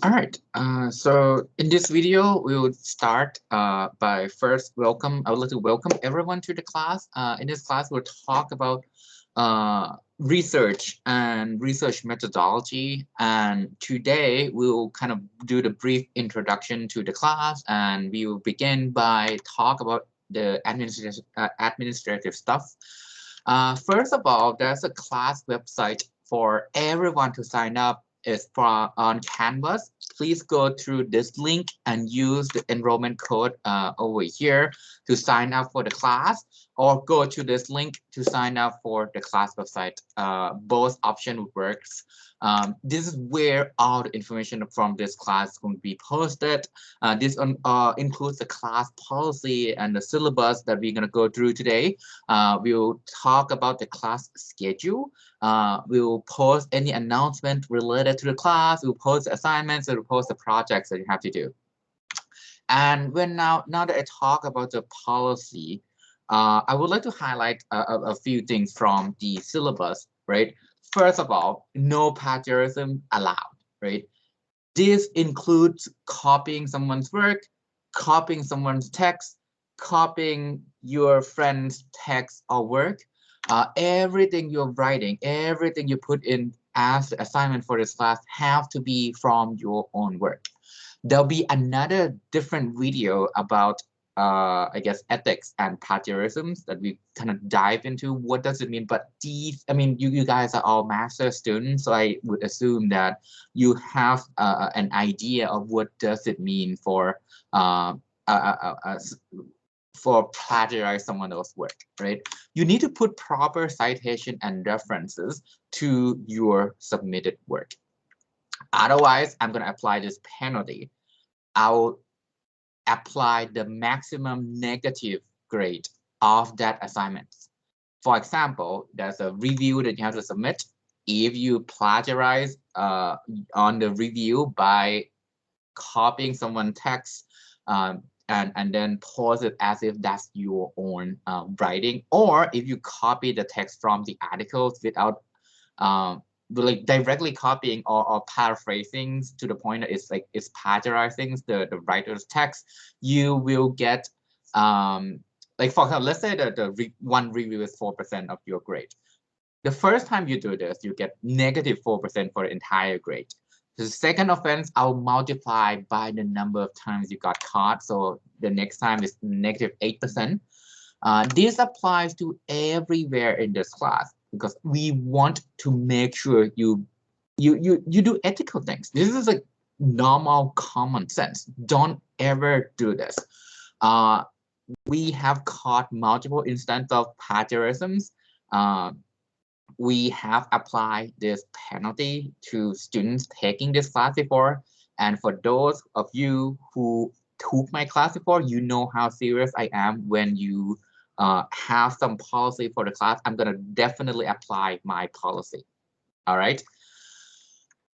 All right. So in this video, we will start by first welcome. I would like to welcome everyone to the class. In this class, we'll talk about research and research methodology. And today, we'll kind of do the brief introduction to the class, and we will begin by talk about the administrative stuff. First of all, there's a class website for everyone to sign up. It's on Canvas. Please go through this link and use the enrollment code over here to sign up for the class, or go to this link to sign up for the class website. Both option works. This is where all the information from this class is going to be posted. This includes the class policy and the syllabus that we're going to go through today. We'll talk about the class schedule. We'll post any announcement related to the class. We'll post assignments. We'll post the projects that you have to do. And now that I talk about the policy, I would like to highlight a few things from the syllabus, right? First of all, no plagiarism allowed, right? This includes copying someone's work, copying someone's text, copying your friend's text or work. Everything you're writing, everything you put in as the assignment for this class have to be from your own work. There'll be another different video about I guess ethics and plagiarisms that we kind of dive into. What does it mean? But these, I mean, you guys are all master students, so I would assume that you have an idea of what does it mean for plagiarize someone else's work, right? You need to put proper citation and references to your submitted work. Otherwise, I'm going to apply this penalty. I'll apply the maximum negative grade of that assignment. For example, there's a review that you have to submit. If you plagiarize on the review by copying someone's text and then pose it as if that's your own writing, or if you copy the text from the articles without like directly copying or paraphrasing to the point that it's plagiarizing the writer's text, you will get like, for example, let's say that one review is 4% of your grade. The first time you do this, you get negative 4% for the entire grade. The second offense, I'll multiply by the number of times you got caught. So the next time is negative 8%. This applies to everywhere in this class, because we want to make sure you do ethical things. This is like normal common sense. Don't ever do this. We have caught multiple instances of plagiarisms. We have applied this penalty to students taking this class before. And for those of you who took my class before, you know how serious I am when you have some policy for the class. I'm going to definitely apply my policy. All right.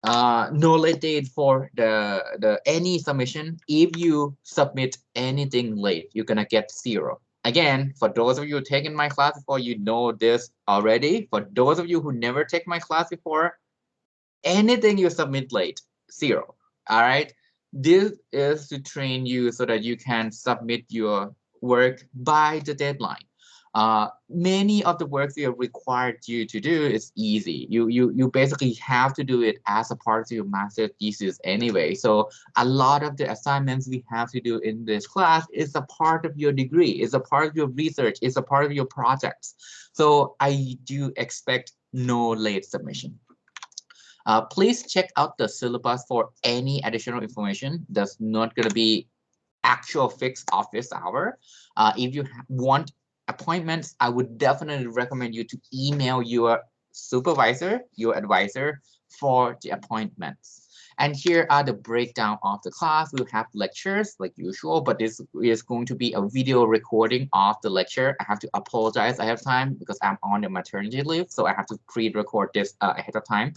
No late date for the any submission. If you submit anything late, you're going to get 0. Again, for those of you taking my class before, you know this already. For those of you who never take my class before, anything you submit late, 0. All right. This is to train you so that you can submit your work by the deadline. Many of the works we have required you to do is easy. You basically have to do it as a part of your master thesis anyway. So a lot of the assignments we have to do in this class is a part of your degree, is a part of your research, is a part of your projects. So I do expect no late submission. Please check out the syllabus for any additional information. There's not going to be actual fixed office hour. If you want appointments, I would definitely recommend you to email your supervisor, your advisor, for the appointments. And here are the breakdown of the class. We'll have lectures like usual, but this is going to be a video recording of the lecture. I have to apologize ahead of time because I'm on the maternity leave, so I have to pre-record this ahead of time.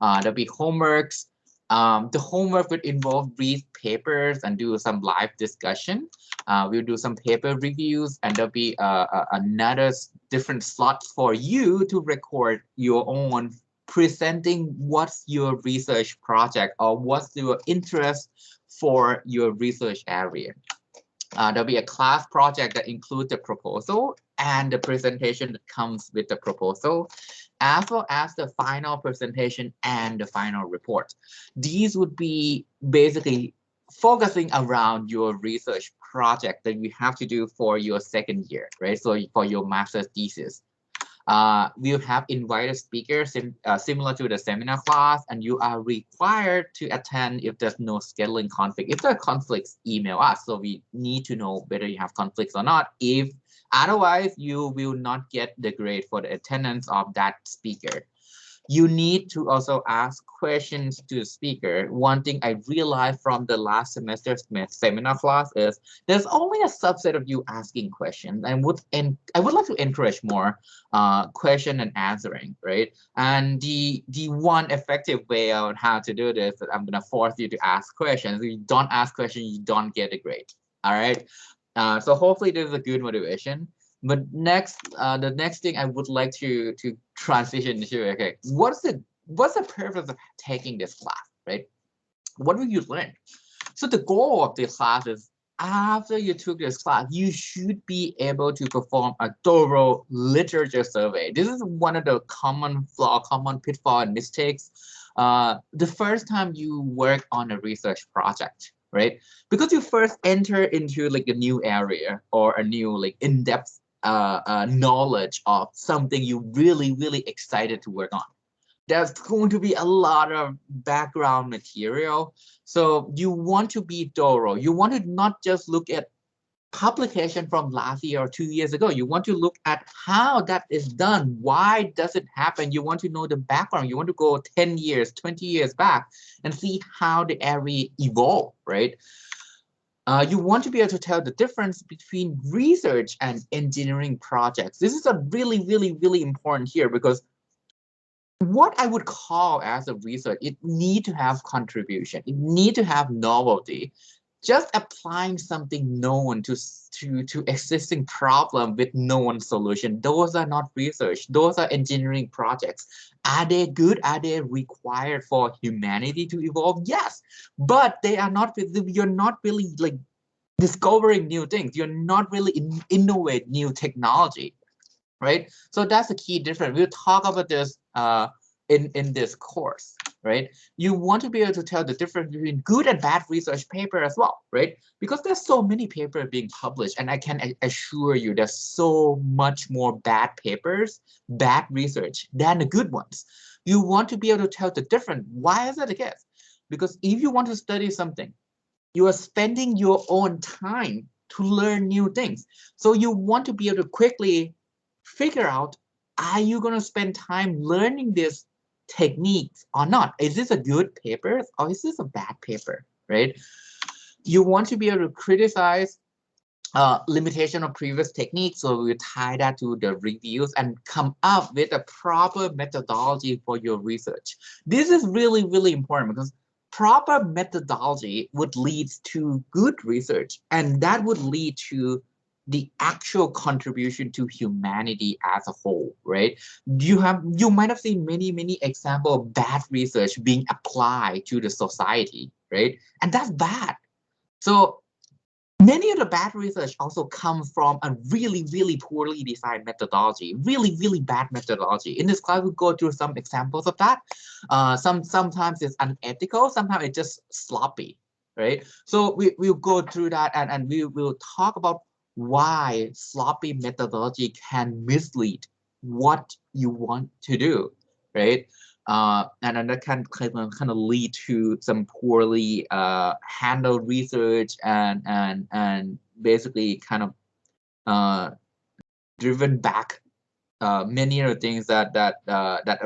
There'll be homeworks. The homework would involve read papers and do some live discussion. We'll do some paper reviews, and there'll be another different slot for you to record your own presenting what's your research project or what's your interest for your research area. There'll be a class project that includes the proposal and the presentation that comes with the proposal, as well as the final presentation and the final report. These would be basically focusing around your research project that you have to do for your second year, right? So for your master's thesis. We'll have invited speakers similar to the seminar class, and you are required to attend if there's no scheduling conflict. If there are conflicts, email us. So we need to know whether you have conflicts or not. If otherwise, you will not get the grade for the attendance of that speaker. You need to also ask questions to the speaker. One thing I realized from the last semester's seminar class is there's only a subset of you asking questions, and I would like to encourage more question and answering, right? And the one effective way on how to do this is I'm gonna force you to ask questions. If you don't ask questions, you don't get a grade. All right. So hopefully this is a good motivation. But next, the next thing I would like to transition to, okay, what's the purpose of taking this class, right? What will you learn? So the goal of this class is after you took this class, you should be able to perform a thorough literature survey. This is one of the common pitfall and mistakes. The first time you work on a research project, right? Because you first enter into like a new area or a new like in-depth knowledge of something you really excited to work on. There's going to be a lot of background material. So you want to be thorough. You want to not just look at publication from last year or 2 years ago. You want to look at how that is done. Why does it happen? You want to know the background. You want to go 10 years, 20 years back and see how the area evolved, right? You want to be able to tell the difference between research and engineering projects. This is a really important here, because what I would call as a research, it need to have contribution. It need to have novelty. Just applying something known to existing problem with known solution, those are not research. Those are engineering projects. Are they good? Are they required for humanity to evolve? Yes, but they are not. You're not really like discovering new things. You're not really innovate new technology, right? So that's the key difference. We'll talk about this in this course, right? You want to be able to tell the difference between good and bad research paper as well, right? Because there's so many papers being published, and I can assure you there's so much more bad papers, bad research than the good ones. You want to be able to tell the difference. Why is that the case? Because if you want to study something, you are spending your own time to learn new things. So you want to be able to quickly figure out, are you going to spend time learning this techniques or not? Is this a good paper or is this a bad paper, right? You want to be able to criticize limitation of previous techniques, so we tie that to the reviews and come up with a proper methodology for your research. This is really important, because proper methodology would lead to good research, and that would lead to the actual contribution to humanity as a whole, right? You might have seen many examples of bad research being applied to the society, right? And that's bad. So many of the bad research also comes from a really poorly designed methodology, really bad methodology. In this class, we'll go through some examples of that. Sometimes it's unethical, sometimes it's just sloppy, right? So we'll go through that, and we will talk about why sloppy methodology can mislead what you want to do, right? And then that can kind of lead to some poorly handled research and basically kind of driven back many of the things that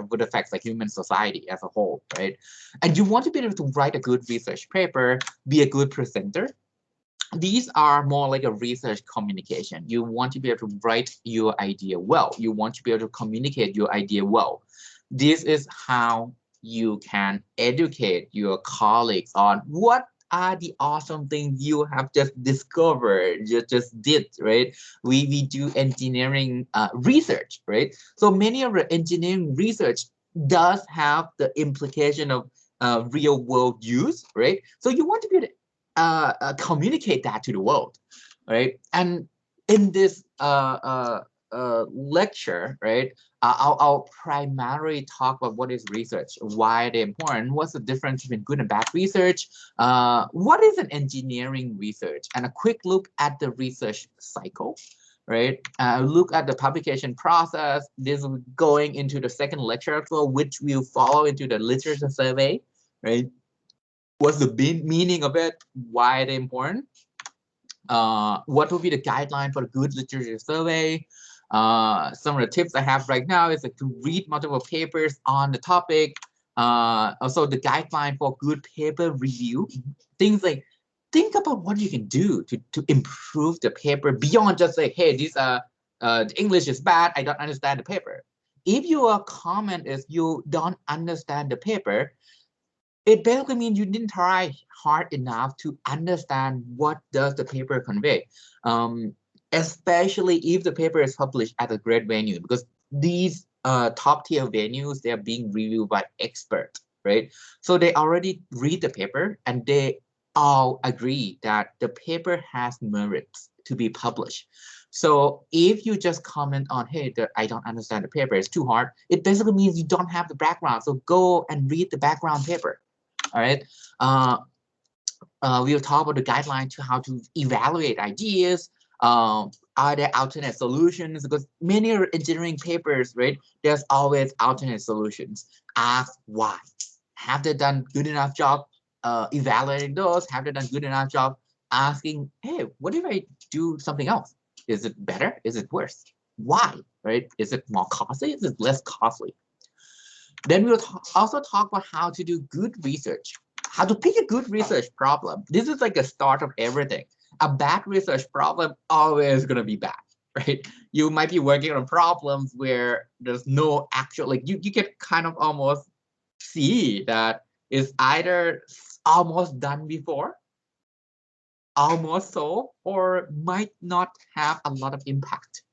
would affect like human society as a whole, right? And you want to be able to write a good research paper, be a good presenter. These are more like a research communication. You want to be able to write your idea well. You want to be able to communicate your idea well. This is how you can educate your colleagues on what are the awesome things you have just discovered, you just did, right? We do engineering research, right? So many of the engineering research does have the implication of real world use, right? So you want to be able to communicate that to the world, right? And in this lecture, right, I'll primarily talk about what is research, why they're important, what's the difference between good and bad research, what is an engineering research, and a quick look at the research cycle, right? Look at the publication process. This is going into the second lecture as well, which will follow into the literature survey, right? What's the meaning of it? Why they're important? What will be the guideline for a good literature survey? Some of the tips I have right now is to read multiple papers on the topic. Also, the guideline for good paper review. Things like, think about what you can do to improve the paper beyond just like, hey, the English is bad, I don't understand the paper. If your comment is you don't understand the paper, it basically means you didn't try hard enough to understand what does the paper convey, especially if the paper is published at a great venue, because these top tier venues, they are being reviewed by experts, right? So they already read the paper and they all agree that the paper has merits to be published. So if you just comment on, hey, I don't understand the paper, it's too hard, it basically means you don't have the background. So go and read the background paper. All right. We'll talk about the guideline to how to evaluate ideas. Are there alternate solutions? Because many engineering papers, right, there's always alternate solutions. Ask why. Have they done good enough job evaluating those? Have they done good enough job asking, hey, what if I do something else? Is it better? Is it worse? Why? Right? Is it more costly? Is it less costly? Then we'll also talk about how to do good research, how to pick a good research problem. This is like a start of everything. A bad research problem always going to be bad, right? You might be working on problems where there's no actual, like you can kind of almost see that it's either almost done before, almost so, or might not have a lot of impact.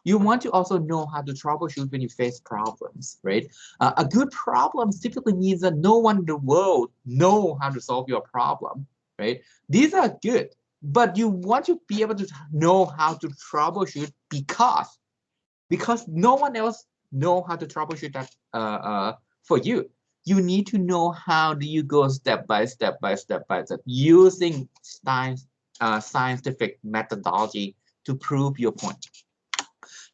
You want to also know how to troubleshoot when you face problems, right? A good problem typically means that no one in the world know how to solve your problem, right? These are good, but you want to be able to know how to troubleshoot because no one else know how to troubleshoot that for you. You need to know how do you go step by step using scientific methodology to prove your point.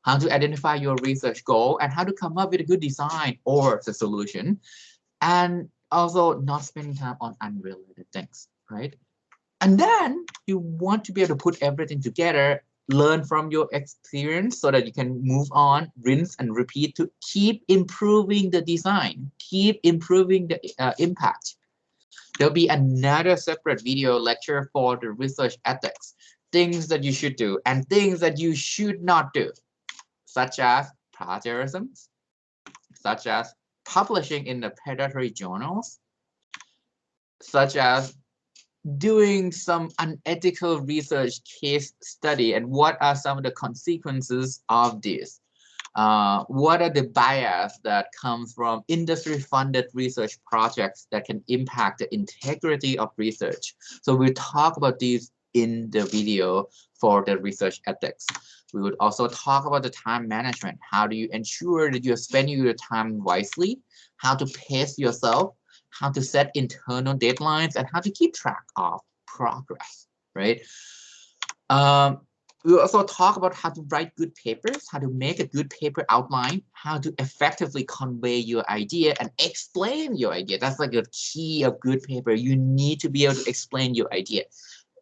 How to identify your research goal, and how to come up with a good design or the solution, and also not spending time on unrelated things, right? And then you want to be able to put everything together, learn from your experience so that you can move on, rinse and repeat to keep improving the design, keep improving the impact. There'll be another separate video lecture for the research ethics, things that you should do and things that you should not do, such as plagiarism, such as publishing in the predatory journals, such as doing some unethical research case study, and what are some of the consequences of this? What are the bias that comes from industry-funded research projects that can impact the integrity of research? So we'll talk about these in the video for the research ethics. We would also talk about the time management. How do you ensure that you're spending your time wisely? How to pace yourself? How to set internal deadlines? And how to keep track of progress, right? We'll also talk about how to write good papers, how to make a good paper outline, how to effectively convey your idea and explain your idea. That's like a key of good paper. You need to be able to explain your idea.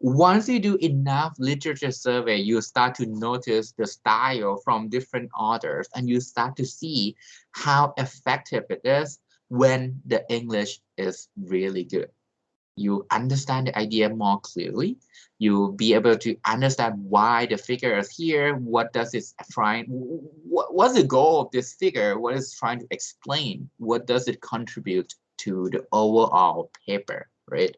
Once you do enough literature survey, you start to notice the style from different authors, and you start to see how effective it is when the English is really good. You understand the idea more clearly. You'll be able to understand why the figure is here. What does it try? What's the goal of this figure? What is trying to explain? What does it contribute to the overall paper, right?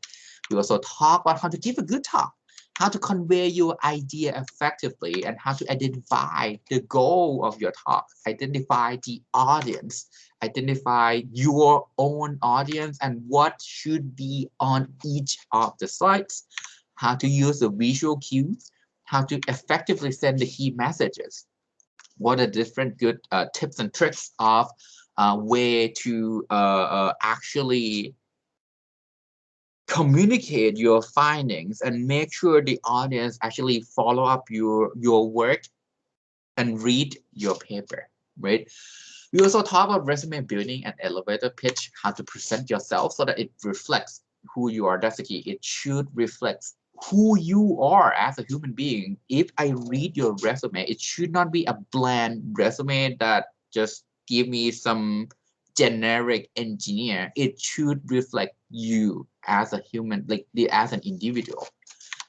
We also talk about how to give a good talk. how to convey your idea effectively, and how to identify the goal of your talk, identify the audience, identify your own audience and what should be on each of the slides, how to use the visual cues, how to effectively send the key messages. What are different good tips and tricks of way to actually communicate your findings and make sure the audience actually follow up your work and read your paper, right? We also talk about resume building and elevator pitch, how to present yourself so that it reflects who you are. That's the key. It should reflect who you are as a human being. If I read your resume, it should not be a bland resume that just give me some generic engineer. It should reflect you as a human, like as an individual.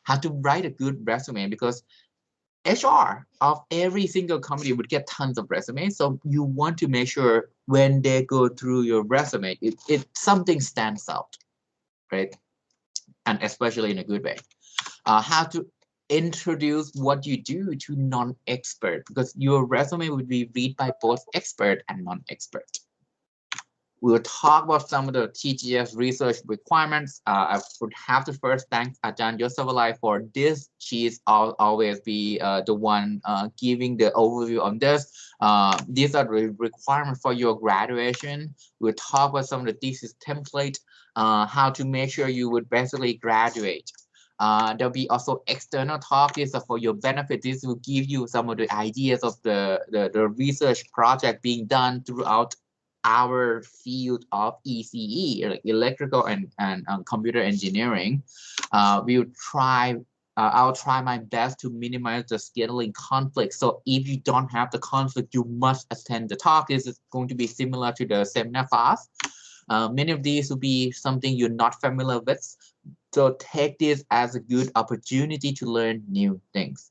How to write a good resume, because HR of every single company would get tons of resumes. So you want to make sure when they go through your resume, it something stands out, right? And especially in a good way. How to introduce what you do to non-expert, because your resume would be read by both expert and non-expert. We'll talk about some of the TGGS research requirements. I would have to first thank Ajahn Yosavalai for this. She's always be the one giving the overview on this. These are the requirements for your graduation. We'll talk about some of the thesis template, how to make sure you would basically graduate. There'll be also external talk. These are for your benefit. This will give you some of the ideas of the research project being done throughout our field of ECE, like electrical and computer engineering. We'll try. I'll try my best to minimize the scheduling conflict. So if you don't have the conflict, you must attend the talk. This is going to be similar to the seminar fast. Many of these will be something you're not familiar with. So take this as a good opportunity to learn new things.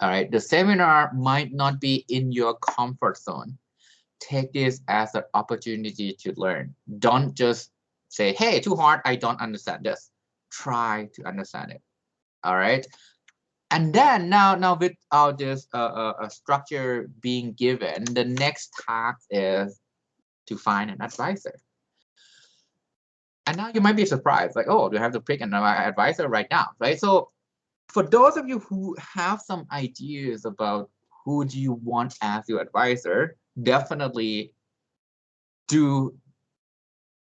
All right, the seminar might not be in your comfort zone. Take this as an opportunity to learn. Don't just say, hey, too hard, I don't understand this. Try to understand it. All right. And then now with all this structure being given, the next task is to find an advisor. And now you might be surprised, like, oh, do you have to pick an advisor right now, right? So for those of you who have some ideas about who do you want as your advisor, definitely do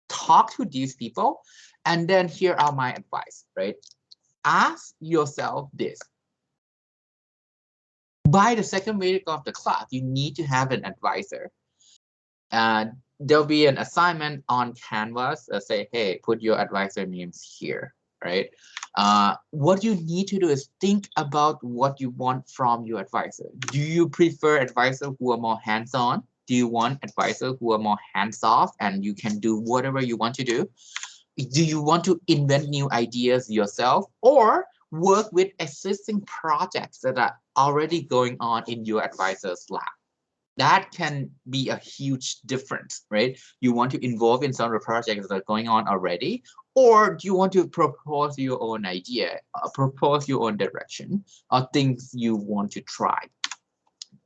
talk to these people. And then here are my advice, right? Ask yourself this. By the second week of the class, you need to have an advisor. And there'll be an assignment on Canvas that say, hey, put your advisor names here, right? What you need to do is think about what you want from your advisor. Do you prefer advisors who are more hands-on? Do you want advisors who are more hands-off and you can do whatever you want to do? Do you want to invent new ideas yourself or work with existing projects that are already going on in your advisor's lab? That can be a huge difference, right? You want to involve in some of the projects that are going on already, or do you want to propose your own idea, propose your own direction, or things you want to try?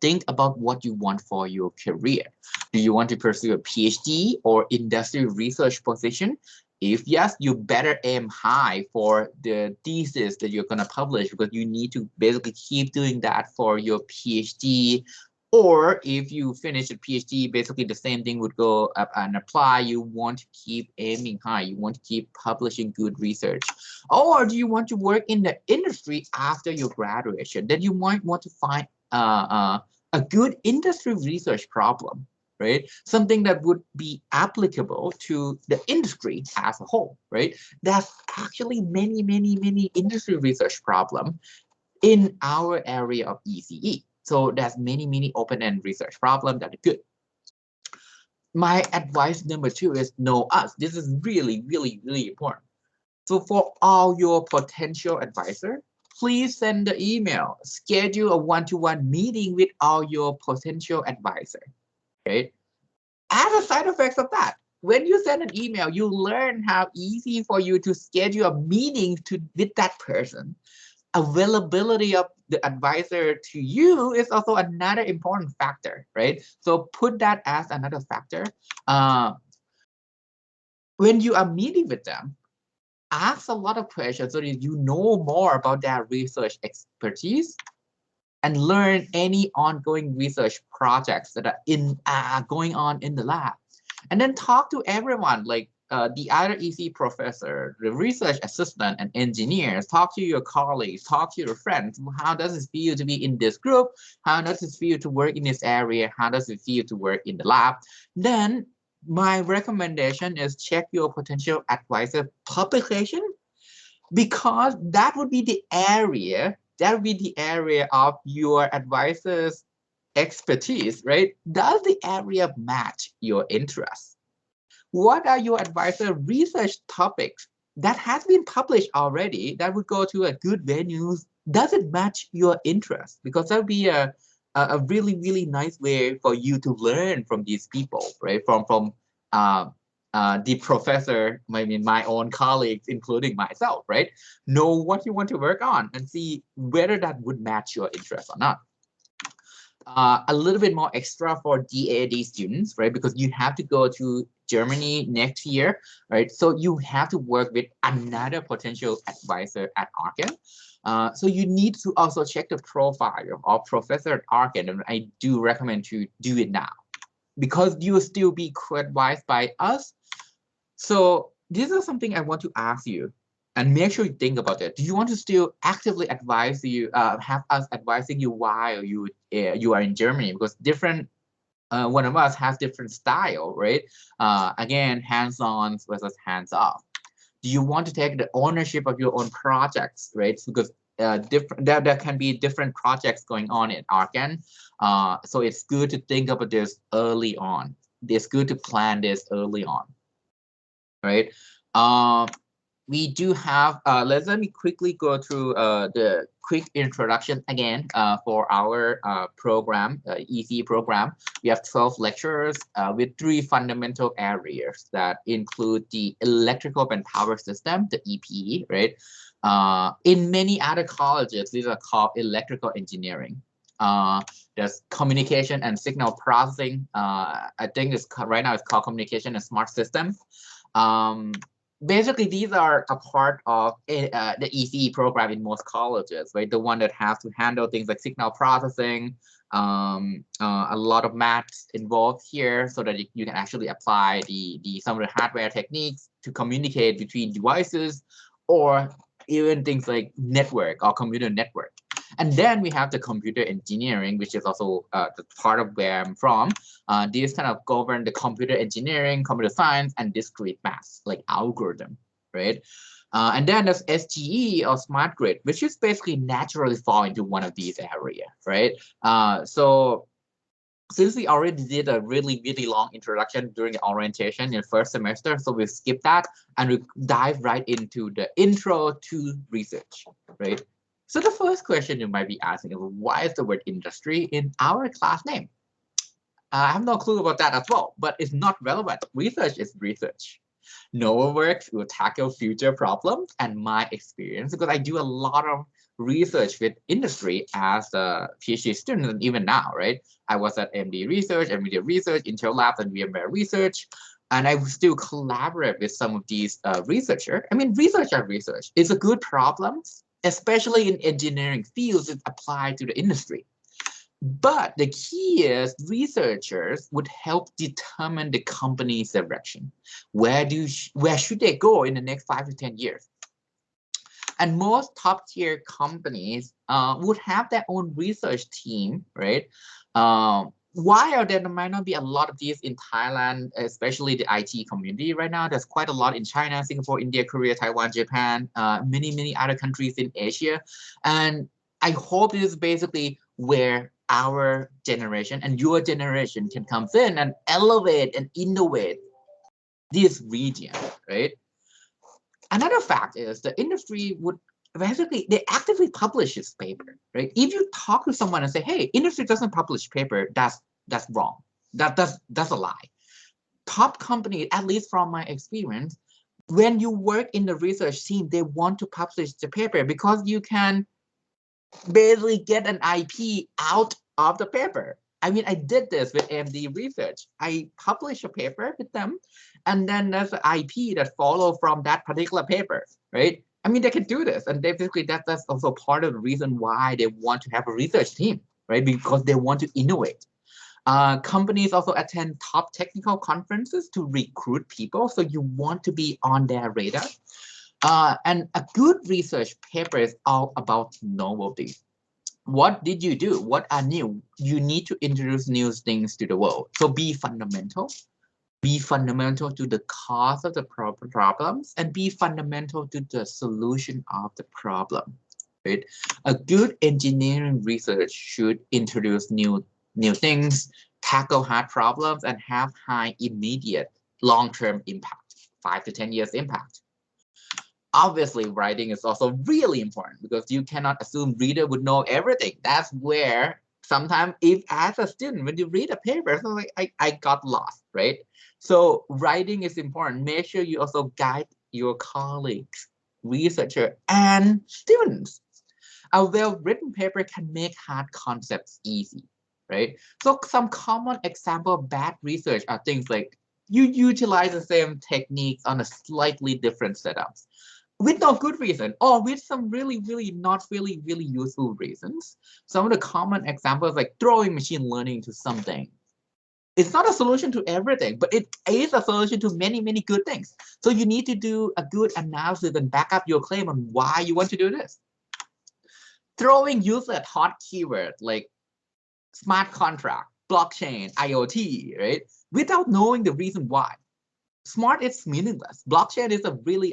Think about what you want for your career. Do you want to pursue a PhD or industry research position? If yes, you better aim high for the thesis that you're going to publish, because you need to basically keep doing that for your PhD. Or if you finish a PhD, basically the same thing would go up and apply. You want to keep aiming high. You want to keep publishing good research. Or do you want to work in the industry after your graduation? Then you might want to find a good industry research problem, right? Something that would be applicable to the industry as a whole, right? There's actually many industry research problems in our area of ECE. So there's many open-end research problems that are good. My advice number 2 is know us. This is really important. So for all your potential advisor, please send the email. Schedule a one-to-one meeting with all your potential advisor. Okay. As a side effect of that, when you send an email, you learn how easy for you to schedule a meeting with that person. Availability of the advisor to you is also another important factor, right? So put that as another factor. When you are meeting with them, ask a lot of questions so that you know more about their research expertise and learn any ongoing research projects that are going on in the lab. And then talk to everyone, like the other EC professor, the research assistant and engineers. Talk to your colleagues, talk to your friends. How does it feel to be in this group? How does it feel to work in this area? How does it feel to work in the lab? Then my recommendation is check your potential advisor publication, because that would be the area of your advisor's expertise, right? Does the area match your interests? What are your advisor research topics that has been published already that would go to a good venues? Does it match your interest? Because that would be a really, really nice way for you to learn from these people, right? From the professor, I mean, my own colleagues, including myself, right? Know what you want to work on and see whether that would match your interest or not. A little bit more extra for DAAD students, right? Because you have to go to Germany next year, right? So you have to work with another potential advisor at Arken. So you need to also check the profile of professor at Arken, and I do recommend to do it now, because you will still be co-advised by us. So this is something I want to ask you, and make sure you think about it. Do you want to still actively advise you, have us advising you while you are in Germany? Because different one of us has different style, right? Again, hands-on versus hands-off. Do you want to take the ownership of your own projects, right? Because there can be different projects going on in Arken. So it's good to think about this early on. It's good to plan this early on, right? We do have, let me quickly go through the quick introduction again for our program, ECE program. We have 12 lectures with 3 fundamental areas that include the electrical and power system, the EPE, right? In many other colleges, these are called electrical engineering. There's communication and signal processing. I think it's right now it's called communication and smart systems. Basically, these are a part of the ECE program in most colleges, right? The one that has to handle things like signal processing, a lot of maths involved here, so that you can actually apply some of the hardware techniques to communicate between devices, or even things like network or computer network. And then we have the computer engineering, which is also the part of where I'm from. These kind of govern the computer engineering, computer science, and discrete math, like algorithm, right? And then there's SGE or smart grid, which is basically naturally fall into one of these areas, right? So since we already did a really, really long introduction during the orientation in the first semester, so we'll skip that and we'll dive right into the intro to research, right? So the first question you might be asking is, why is the word industry in our class name? I have no clue about that as well, but it's not relevant. Research is research. NovaWorks will tackle future problems, and my experience, because I do a lot of research with industry as a PhD student, and even now, right? I was at MD Research, NVIDIA Research, Intel Labs, and VMware Research, and I still collaborate with some of these researchers. I mean, research are research. It's a good problem, especially in engineering fields. It's applied to the industry. But the key is researchers would help determine the company's direction. Where should they go in the next 5 to 10 years? And most top tier companies would have their own research team, right? While there might not be a lot of these in Thailand, especially the IT community right now, there's quite a lot in China, Singapore, India, Korea, Taiwan, Japan, many other countries in Asia. And I hope this is basically where our generation and your generation can come in and elevate and innovate this region, right? Another fact is the industry would basically, they actively publish this paper, right? If you talk to someone and say, hey, industry doesn't publish paper, that's wrong. That's a lie. top companies, at least from my experience, when you work in the research team, they want to publish the paper because you can basically get an IP out of the paper. I mean, I did this with AMD research. I published a paper with them, and then there's an IP that follow from that particular paper, right? I mean, they can do this, and basically that's also part of the reason why they want to have a research team, right? Because they want to innovate. Companies also attend top technical conferences to recruit people, so you want to be on their radar. And a good research paper is all about novelty. What did you do? What are new? You need to introduce new things to the world. So be fundamental to the cause of the problems, and be fundamental to the solution of the problem. Right? A good engineering research should introduce new things, tackle hard problems, and have high immediate long-term impact, 5 to 10 years impact. Obviously, writing is also really important because you cannot assume reader would know everything. That's where sometimes, if as a student, when you read a paper, so like I got lost, right? So writing is important. Make sure you also guide your colleagues, researcher, and students. A well-written paper can make hard concepts easy, right? So some common example of bad research are things like you utilize the same techniques on a slightly different setups, with no good reason, or with some really not really useful reasons. Some of the common examples, like throwing machine learning to something. It's not a solution to everything, but it is a solution to many good things. So you need to do a good analysis and back up your claim on why you want to do this. Throwing useless hot keywords like smart contract, blockchain, IoT, right? Without knowing the reason why. Smart is meaningless. Blockchain is a really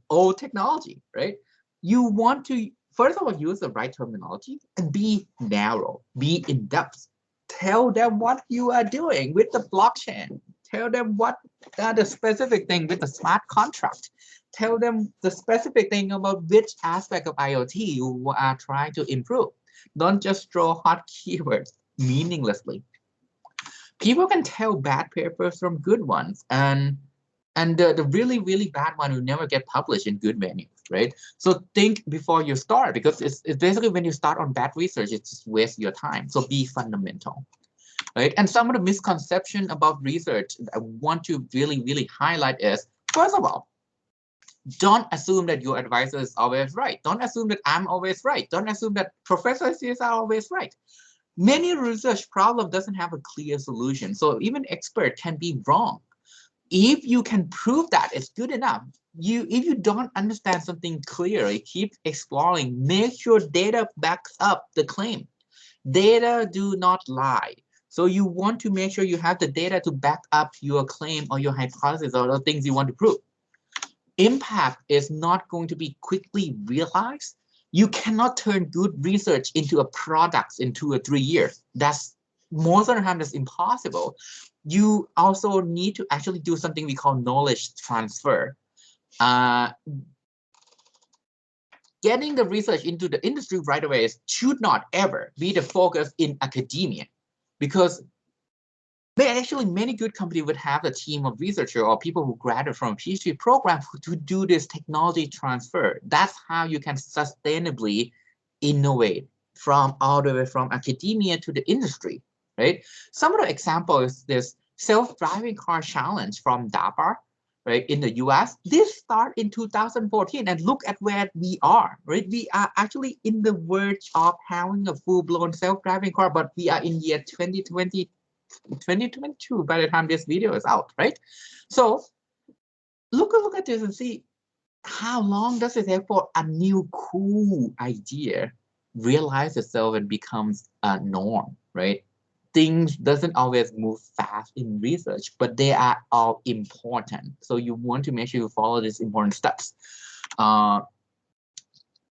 old technology, right? You want to, first of all, use the right terminology and be narrow, be in depth. Tell them what you are doing with the blockchain. Tell them what the specific thing with the smart contract. Tell them the specific thing about which aspect of IoT you are trying to improve. Don't just throw hot keywords meaninglessly. People can tell bad papers from good ones, and the really bad one will never get published in good venues, right? So think before you start, because it's basically when you start on bad research, it just wastes your time. So be fundamental, right? And some of the misconception about research I want to really highlight is, first of all, don't assume that your advisor is always right. Don't assume that I'm always right. Don't assume that professors are always right. Many research problem doesn't have a clear solution. So even expert can be wrong. If you can prove that, it's good enough. If you don't understand something clearly, keep exploring. Make sure data backs up the claim. Data do not lie. So you want to make sure you have the data to back up your claim or your hypothesis or the things you want to prove. Impact is not going to be quickly realized. You cannot turn good research into a product in 2 or 3 years. That's most of the time that's impossible. You also need to actually do something we call knowledge transfer. Getting the research into the industry right away should not ever be the focus in academia, because many good companies would have a team of researchers or people who graduate from a PhD program to do this technology transfer. That's how you can sustainably innovate from all the way from academia to the industry, right? Some of the examples is this self-driving car challenge from DAAD, right, in the US. This started in 2014, and look at where we are, right? We are actually in the verge of having a full-blown self-driving car, but we are in year 2022 by the time this video is out, right? So look at this and see how long does it take for a new cool idea realize itself and becomes a norm, right? Things doesn't always move fast in research, but they are all important. So you want to make sure you follow these important steps.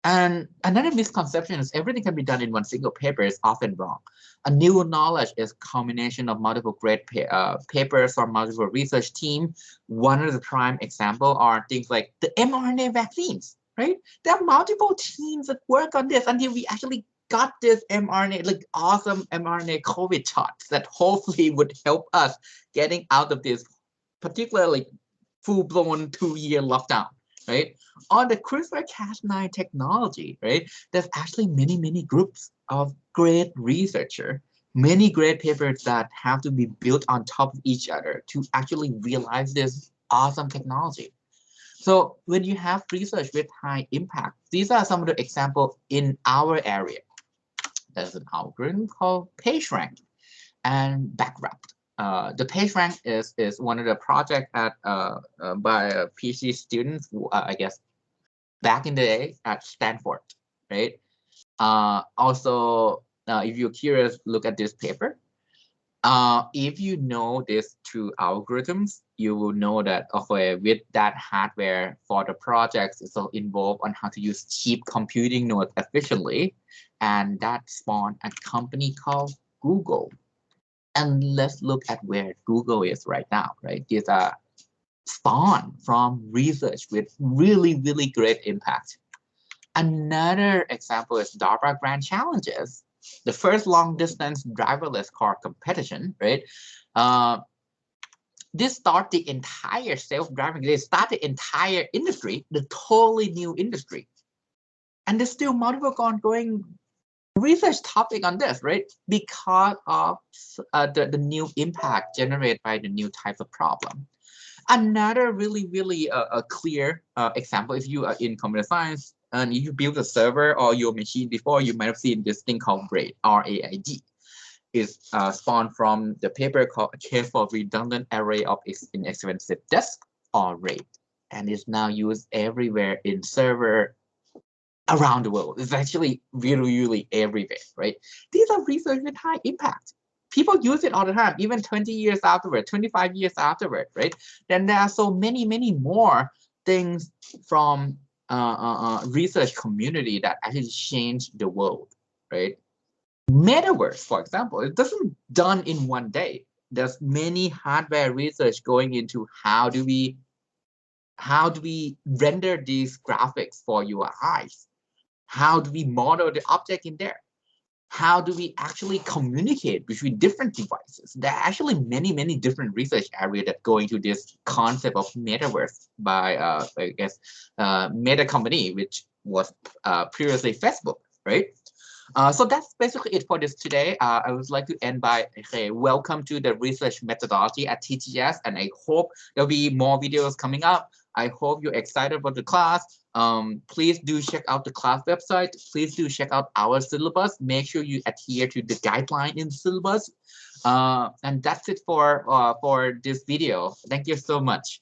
And another misconception is everything can be done in one single paper is often wrong. A new knowledge is a combination of multiple great papers from multiple research teams. One of the prime example are things like the mRNA vaccines, right? There are multiple teams that work on this until we actually got this mRNA, like awesome mRNA COVID shots that hopefully would help us getting out of this particularly full-blown 2-year lockdown, right? On the CRISPR-Cas9 technology, right? There's actually many groups of great researchers, many great papers that have to be built on top of each other to actually realize this awesome technology. So when you have research with high impact, these are some of the examples in our area. There's an algorithm called PageRank and Backwrapped. The PageRank is one of the projects at by a PhD students, I guess, back in the day at Stanford, right? Also, if you're curious, look at this paper. If you know these two algorithms, you will know that okay, with that hardware for the projects, it's all involved on how to use cheap computing nodes efficiently, and that spawned a company called Google. And let's look at where Google is right now, right? These are spawned from research with really great impact. Another example is DARPA Grand Challenges, the first long-distance driverless car competition, right? This started the entire self-driving. They started the entire industry, the totally new industry, and there's still multiple ongoing research topic on this, right? Because of the new impact generated by the new type of problem. Another really a clear example, if you are in computer science and you build a server or your machine before, you might have seen this thing called RAID, R-A-I-D. Is spawned from the paper called A Case for Redundant Array of Inexpensive Disk, or RAID, and is now used everywhere in server around the world. It's actually really everywhere, right? These are research with high impact. People use it all the time, even 20 years afterward, 25 years afterward, right? Then there are so many more things from research community that actually change the world, right? Metaverse, for example, it doesn't done in one day. There's many hardware research going into how do we render these graphics for your eyes? How do we model the object in there? How do we actually communicate between different devices? There are actually many different research areas that go into this concept of metaverse by, I guess, Meta company, which was previously Facebook, right? So that's basically it for this today. I would like to end by okay, welcome to the research methodology at TGGS, and I hope there'll be more videos coming up. I hope you're excited for the class. Please do check out the class website. Please do check out our syllabus. Make sure you adhere to the guideline in syllabus. And that's it for this video. Thank you so much.